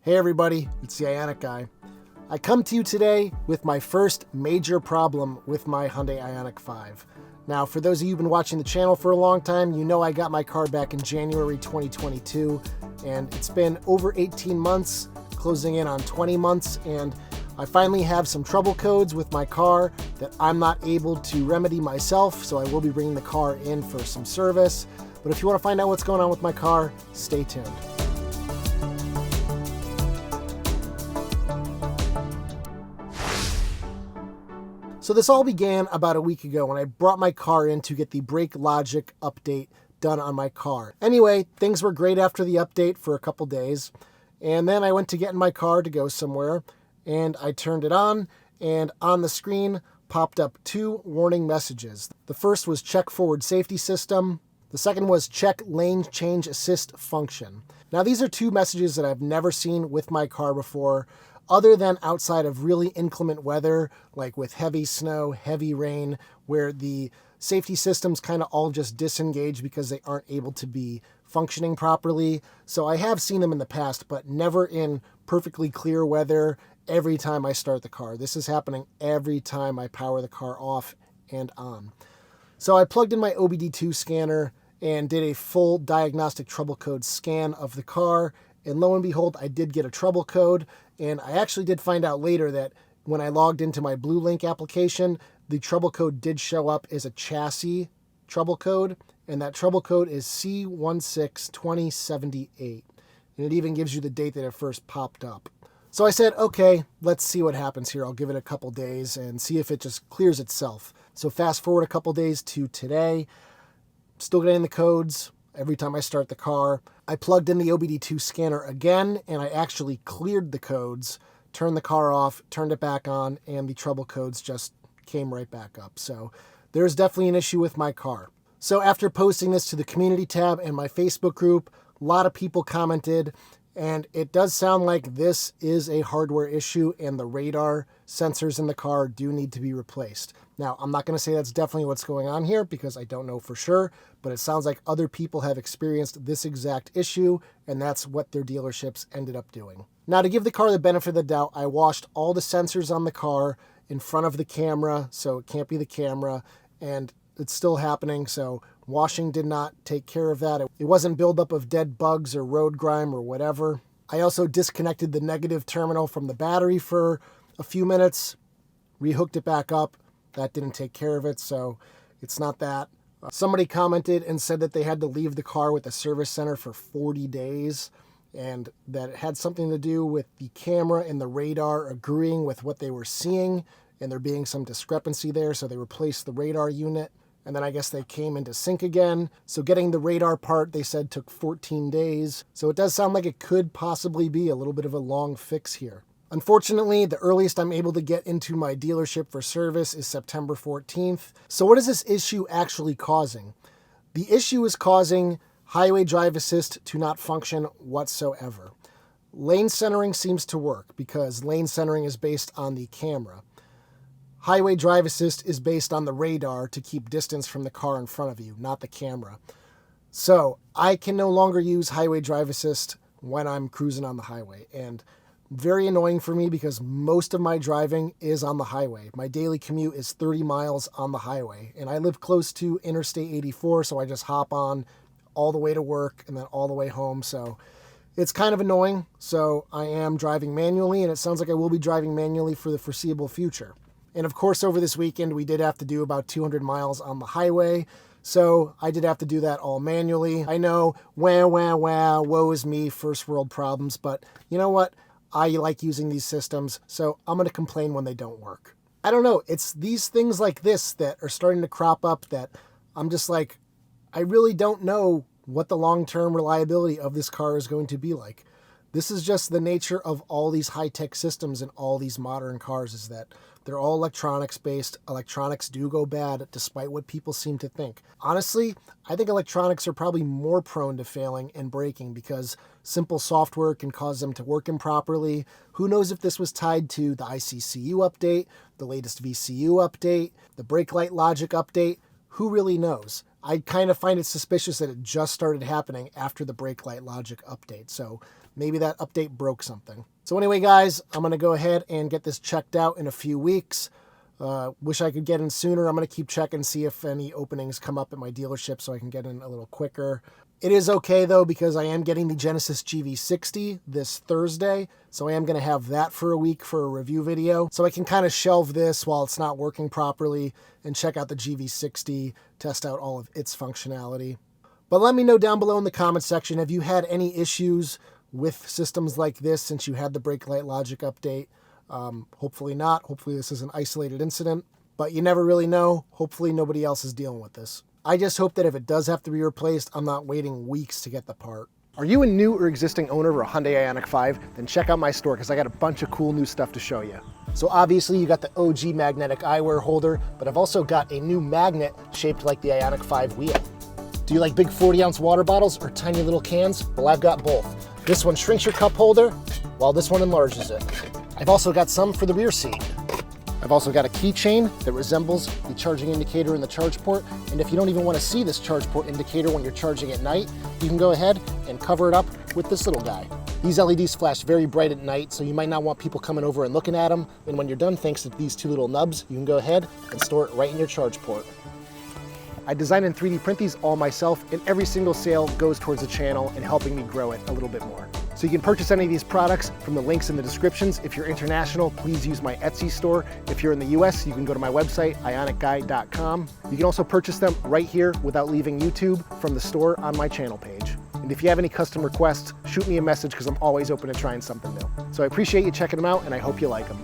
Hey everybody, it's the Ioniq Guy. I come to you today with my first major problem with my Hyundai Ioniq 5. Now, for those of you who've been watching the channel for a long time, you know I got my car back in January 2022, and it's been over 18 months, closing in on 20 months, and I finally have some trouble codes with my car that I'm not able to remedy myself, so I will be bringing the car in for some service. But if you want to find out what's going on with my car, stay tuned. So this all began about a week ago when I brought my car in to get the BrakeLogic update done on my car. Anyway, things were great after the update for a couple days, and then I went to get in my car to go somewhere, and I turned it on, and on the screen popped up two warning messages. The first was check forward safety system. The second was check lane change assist function. Now these are two messages that I've never seen with my car before, other than outside of really inclement weather, like with heavy snow, heavy rain, where the safety systems kind of all just disengage because they aren't able to be functioning properly. So I have seen them in the past, but never in perfectly clear weather every time I start the car. This is happening every time I power the car off and on. So I plugged in my OBD2 scanner and did a full diagnostic trouble code scan of the car. And lo and behold, I did get a trouble code. And I actually did find out later that when I logged into my BlueLink application, the trouble code did show up as a chassis trouble code. And that trouble code is C162078. And it even gives you the date that it first popped up. So I said, okay, let's see what happens here. I'll give it a couple days and see if it just clears itself. So fast forward a couple days to today. Still getting the codes every time I start the car. I plugged in the OBD2 scanner again, and I actually cleared the codes, turned the car off, turned it back on, and the trouble codes just came right back up. So there's definitely an issue with my car. So after posting this to the community tab and my Facebook group, a lot of people commented, and it does sound like this is a hardware issue and the radar sensors in the car do need to be replaced. Now, I'm not going to say that's definitely what's going on here because I don't know for sure, but it sounds like other people have experienced this exact issue, and that's what their dealerships ended up doing. Now, to give the car the benefit of the doubt, I washed all the sensors on the car in front of the camera, so it can't be the camera, and it's still happening, so washing did not take care of that. It wasn't buildup of dead bugs or road grime or whatever. I also disconnected the negative terminal from the battery for a few minutes, rehooked it back up. That didn't take care of it, so it's not that. Somebody commented and said that they had to leave the car with the service center for 40 days and that it had something to do with the camera and the radar agreeing with what they were seeing, and there being some discrepancy there, so they replaced the radar unit. And then I guess they came into sync again. So getting the radar part, they said, took 14 days. So it does sound like it could possibly be a little bit of a long fix here. Unfortunately, the earliest I'm able to get into my dealership for service is September 14th. So what is this issue actually causing? The issue is causing highway drive assist to not function whatsoever. Lane centering seems to work because lane centering is based on the camera. Highway drive assist is based on the radar to keep distance from the car in front of you, not the camera. So I can no longer use highway drive assist when I'm cruising on the highway. And very annoying for me because most of my driving is on the highway. My daily commute is 30 miles on the highway. And I live close to Interstate 84, so I just hop on all the way to work and then all the way home. So it's kind of annoying. So I am driving manually, and it sounds like I will be driving manually for the foreseeable future. And of course, over this weekend, we did have to do about 200 miles on the highway. So I did have to do that all manually. I know, woe is me, first world problems. But you know what? I like using these systems, so I'm going to complain when they don't work. I don't know. It's these things like this that are starting to crop up that I'm just like, I really don't know what the long-term reliability of this car is going to be like. This is just the nature of all these high-tech systems and all these modern cars, is that they're all electronics based. Electronics do go bad despite what people seem to think. Honestly, I think electronics are probably more prone to failing and breaking because simple software can cause them to work improperly. Who knows if this was tied to the ICCU update, the latest VCU update, the BrakeLogic update? Who really knows? I kind of find it suspicious that it just started happening after the BrakeLogic update. So maybe that update broke something. So anyway, guys, I'm going to go ahead and get this checked out in a few weeks. Wish I could get in sooner. I'm going to keep checking, see if any openings come up at my dealership so I can get in a little quicker. It is okay, though, because I am getting the Genesis GV60 this Thursday, so I am going to have that for a week for a review video. So I can kind of shelve this while it's not working properly and check out the GV60, test out all of its functionality. But let me know down below in the comment section, have you had any issues with systems like this since you had the Brake Light Logic update? Hopefully not. Hopefully this is an isolated incident, but you never really know. Hopefully nobody else is dealing with this. I just hope that if it does have to be replaced, I'm not waiting weeks to get the part. Are you a new or existing owner of a Hyundai Ioniq 5? Then check out my store because I got a bunch of cool new stuff to show you. So obviously you got the OG magnetic eyewear holder, but I've also got a new magnet shaped like the Ioniq 5 wheel. Do you like big 40-ounce water bottles or tiny little cans? Well, I've got both. This one shrinks your cup holder, while this one enlarges it. I've also got some for the rear seat. I've also got a keychain that resembles the charging indicator in the charge port, and if you don't even want to see this charge port indicator when you're charging at night, you can go ahead and cover it up with this little guy. These LEDs flash very bright at night, so you might not want people coming over and looking at them, and when you're done, thanks to these two little nubs, you can go ahead and store it right in your charge port. I design and 3D print these all myself, and every single sale goes towards the channel and helping me grow it a little bit more. So you can purchase any of these products from the links in the descriptions. If you're international, please use my Etsy store. If you're in the US, you can go to my website, ioniqguy.com. You can also purchase them right here without leaving YouTube from the store on my channel page. And if you have any custom requests, shoot me a message because I'm always open to trying something new. So I appreciate you checking them out, and I hope you like them.